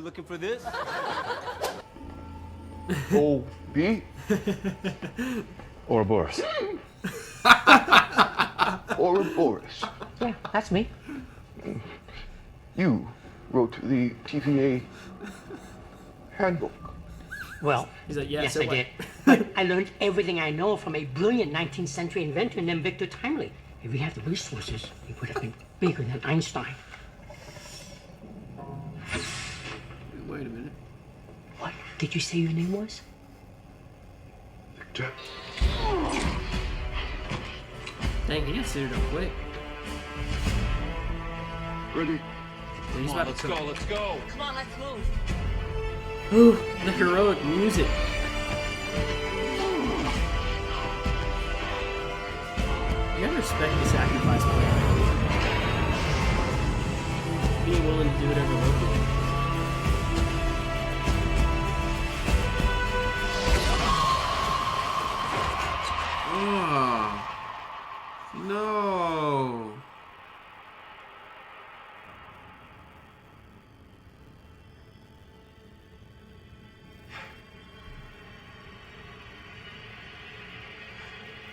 looking for this? Oh, B? Or Boris? Or Boris? Yeah, that's me. You wrote the TVA handbook. Well, He's like, yeah, yes, so I what? did. But I learned everything I know from a brilliant 19th century inventor named Victor Timely. If we had the resources, he would have been bigger than Einstein. Wait a minute. What did you say your name was? Victor. Dang, he got suited up quick. Ready? He's Come on, let's go, let's go. Come on, let's move. Ooh, the heroic music. You gotta respect the sacrifice plan. Being willing to do whatever Loki. Oh, no.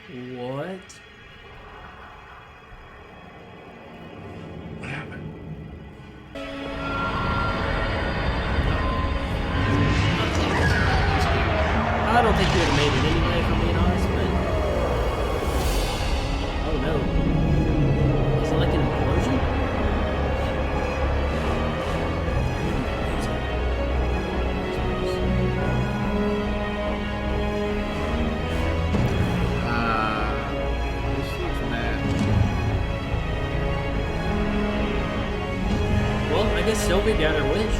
What? What happened? I don't think you would have made it anyway, if I'm being honest, but... Oh no. Is it like an implosion? This looks mad. Well, I guess Sylvie got her wish.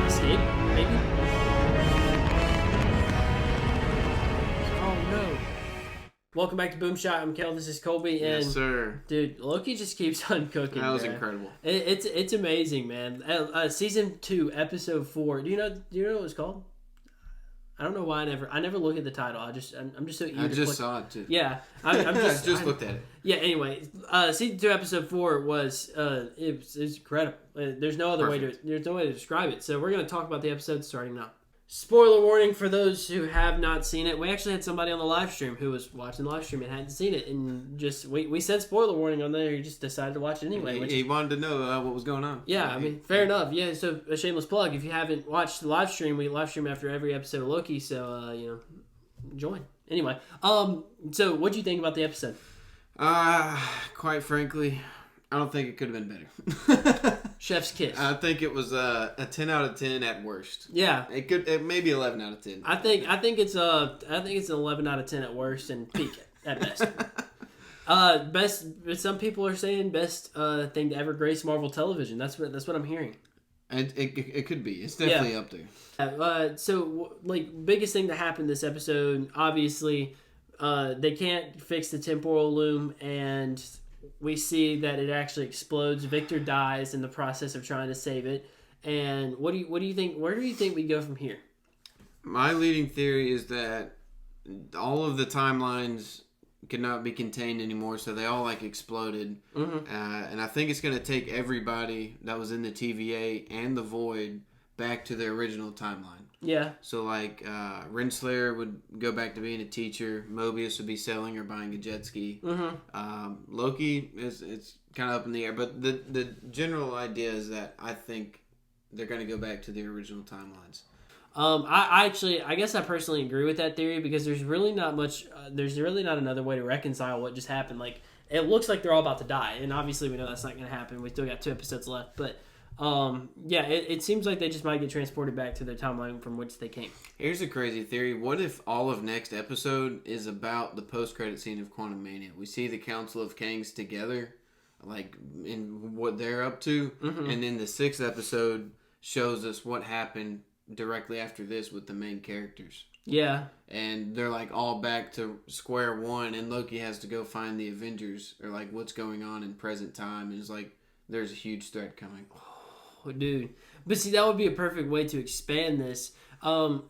Escape, maybe? Oh no. Welcome back to BoomShot. I'm Kel. This is Colby. And Yes, sir. dude, Loki just keeps on cooking. That was man. incredible. It's amazing, man. Season 2, episode 4. Do you know what it's called? I don't know why I never look at the title. I'm just so eager I to just click. saw it too. Yeah, I'm just I just looked at it. Yeah. Anyway, season 2, episode 4 was it's incredible. There's no other way to describe it. So we're gonna talk about the episode starting now. Spoiler warning for those who have not seen it. We actually had somebody on the live stream who was watching the live stream and hadn't seen it, and just we said spoiler warning on there. He just decided to watch it anyway. He wanted to know what was going on. Yeah, I mean, fair enough. Yeah, so a shameless plug. If you haven't watched the live stream, we live stream after every episode of Loki, so, join. Anyway, so what'd you think about the episode? Quite frankly, I don't think it could have been better. Chef's kiss. I think it was a 10 out of 10 at worst. Yeah. It may be 11 out of 10. I think it's an 11 out of 10 at worst and peak at best. Best. Some people are saying best thing to ever grace Marvel television. That's what I'm hearing. And it could be. It's definitely up there. So biggest thing that happened this episode, obviously, they can't fix the temporal loom, and we see that it actually explodes. Victor dies in the process of trying to save it. And what do you think? Where do you think we go from here? My leading theory is that all of the timelines could not be contained anymore, so they all exploded. Mm-hmm. And I think it's going to take everybody that was in the TVA and the Void back to their original timeline. Yeah. So Renslayer would go back to being a teacher. Mobius would be selling or buying a jet ski. Mm-hmm. Loki it's kind of up in the air, but the general idea is that I think they're going to go back to the original timelines. I guess I personally agree with that theory because there's really not much. There's really not another way to reconcile what just happened. It looks like they're all about to die, and obviously we know that's not going to happen. We still got 2 episodes left, but. It seems like they just might get transported back to their timeline from which they came. Here's a crazy theory. What if all of next episode is about the post-credit scene of Quantum Mania? We see the Council of Kangs together, in what they're up to, mm-hmm. and then the 6th episode shows us what happened directly after this with the main characters. Yeah. And they're all back to square one, and Loki has to go find the Avengers, or what's going on in present time, and it's there's a huge threat coming. Oh, dude. But see, that would be a perfect way to expand this. And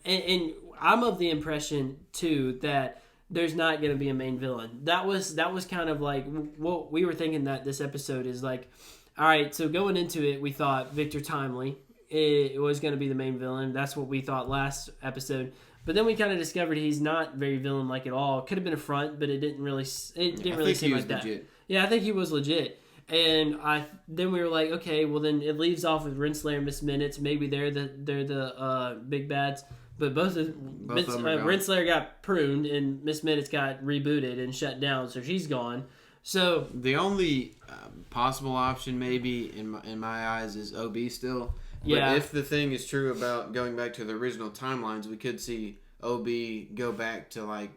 I'm of the impression, too, that there's not going to be a main villain. That was kind of like what we were thinking that this episode is like. All right, so going into it, we thought Victor Timely it was going to be the main villain. That's what we thought last episode. But then we kind of discovered he's not very villain-like at all. Could have been a front, but it didn't really seem like that. Legit. Yeah, I think he was legit. And then we were like, okay, well then it leaves off with Renslayer and Miss Minutes. Maybe they're the big bads. But both of them Renslayer got pruned and Miss Minutes got rebooted and shut down, so she's gone. So the only possible option, maybe in my eyes, is OB still. But if the thing is true about going back to the original timelines, we could see OB go back to like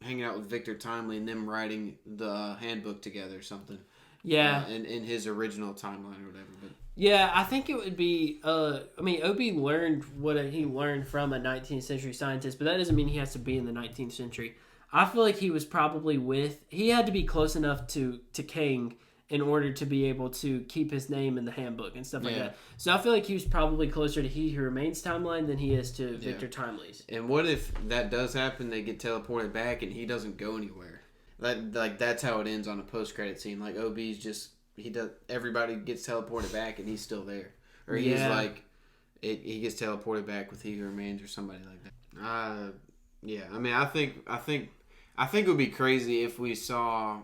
hanging out with Victor Timely and them writing the handbook together or something. Yeah, in his original timeline or whatever. But yeah, I think it would be. I mean, OB learned what he learned from a 19th century scientist, but that doesn't mean he has to be in the 19th century. I feel like he was probably he had to be close enough to Kang in order to be able to keep his name in the handbook and stuff like that. So I feel like he was probably closer to He Who Remains timeline than he is to Victor Timely's. And what if that does happen, they get teleported back and he doesn't go anywhere? That's how it ends on a post-credit scene. Like OB's just, everybody gets teleported back and he's still there. Or he's he gets teleported back with He Who Remains or somebody like that. Yeah, I mean, I think it would be crazy if we saw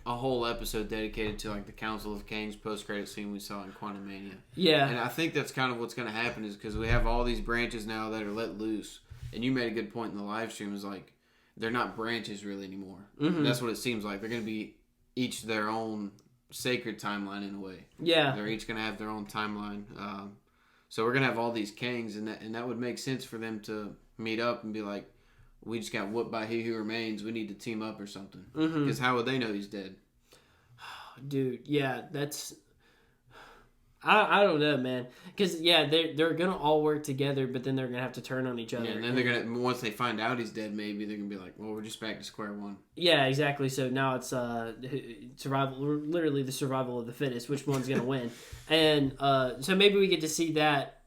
a whole episode dedicated to like the Council of Kangs post-credit scene we saw in Quantumania. Yeah. And I think that's kind of what's going to happen is because we have all these branches now that are let loose. And you made a good point in the live stream is like, they're not branches really anymore. Mm-hmm. That's what it seems like. They're going to be each their own sacred timeline in a way. Yeah. They're each going to have their own timeline. So we're going to have all these Kangs, and that would make sense for them to meet up and be like, we just got whooped by He Who Remains. We need to team up or something. Because how would they know he's dead? Dude, yeah, that's... I don't know, man. Because, they're going to all work together, but then they're going to have to turn on each other. Yeah, and then they're going to... Once they find out he's dead, maybe they're going to be like, well, we're just back to square one. Yeah, exactly. So now it's survival, literally the survival of the fittest. Which one's going to win? And so maybe we get to see that,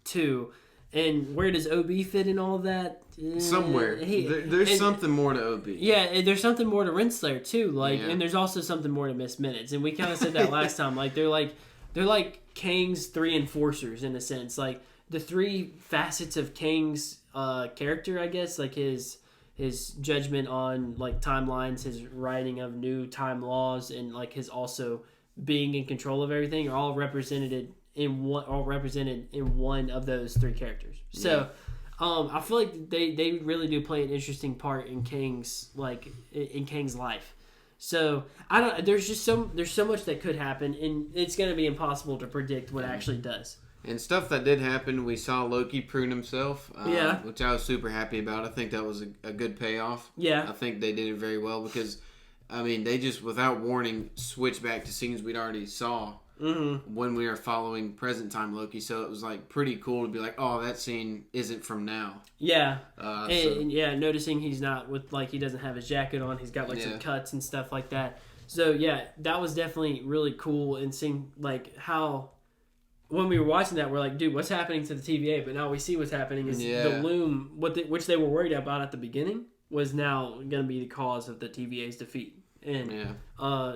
too. And where does OB fit in all that? Somewhere. There's something more to OB. Yeah, there's something more to Renslayer too. And there's also something more to Miss Minutes. And we kind of said that last time. Like they're like Kang's three enforcers in a sense. Like the three facets of Kang's character, I guess. Like his judgment on like timelines, his writing of new time laws, and like his also being in control of everything are all represented in one of those three characters. So I feel like they really do play an interesting part in Kang's life. So there's so much that could happen, and it's going to be impossible to predict what actually does. And stuff that did happen, we saw Loki prune himself, which I was super happy about. I think that was a good payoff. Yeah. I think they did it very well because, I mean, they just, without warning, switched back to scenes we'd already saw when we were following present time Loki. So it was, like, pretty cool to be like, oh, that scene isn't from now. Yeah. Noticing he's not with, like, he doesn't have his jacket on. He's got, like, some cuts and stuff like that. So, yeah, that was definitely really cool, and seeing, like, how... When we were watching that, we're like, dude, what's happening to the TVA? But now we see what's happening is the loom, which they were worried about at the beginning, was now going to be the cause of the TVA's defeat. And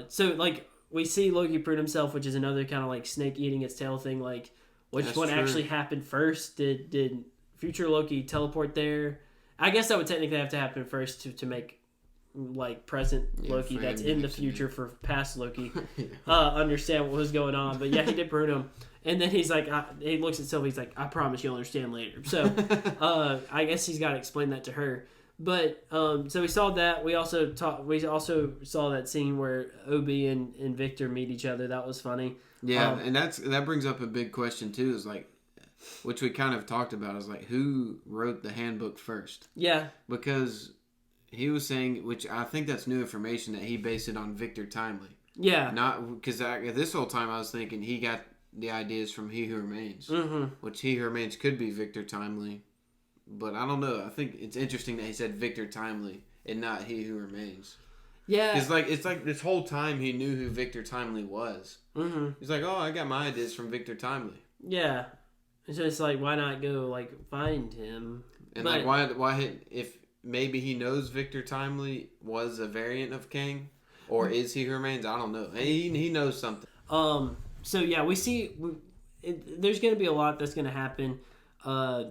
so, like, we see Loki prune himself, which is another kind of, like, snake eating its tail thing. Like, which one actually happened first? Did future Loki teleport there? I guess that would technically have to happen first to make, like, present Loki that's in the future for past Loki understand what was going on. But, yeah, he did prune him. And then he's like, he looks at Sylvie, he's like, I promise you'll understand later. So, I guess he's got to explain that to her. But, so we saw that. We also saw that scene where Obi and Victor meet each other. That was funny. Yeah, and that brings up a big question, too, is like, which we kind of talked about, is like, who wrote the handbook first? Yeah. Because he was saying, which I think that's new information, that he based it on Victor Timely. Yeah. Not, because this whole time I was thinking he got the ideas from He Who Remains, which He Who Remains could be Victor Timely, but I don't know. I think it's interesting that he said Victor Timely and not He Who Remains. Yeah, it's like this whole time he knew who Victor Timely was. He's like, oh, I got my ideas from Victor Timely. Yeah, it's just like, why not go like find him? And like why maybe he knows Victor Timely was a variant of Kang, or is he who remains? I don't know. He knows something. So yeah, there's going to be a lot that's going to happen.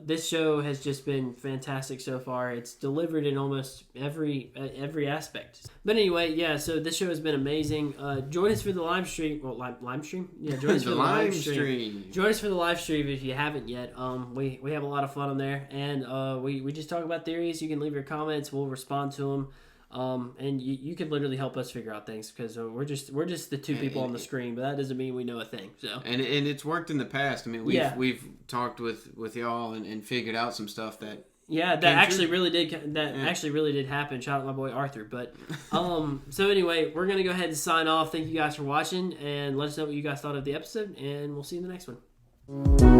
This show has just been fantastic so far. It's delivered in almost every aspect. But anyway, yeah. So this show has been amazing. Join us for the live stream. Well, live stream. Yeah, join us for the live stream. Join us for the live stream if you haven't yet. We have a lot of fun on there, and we just talk about theories. You can leave your comments. We'll respond to them. And you can literally help us figure out things because we're just the two people on the screen, but that doesn't mean we know a thing. So and it's worked in the past. I mean, we've talked with y'all and figured out some stuff that actually really did happen. Shout out my boy Arthur. But so anyway, we're gonna go ahead and sign off. Thank you guys for watching, and let us know what you guys thought of the episode, and we'll see you in the next one.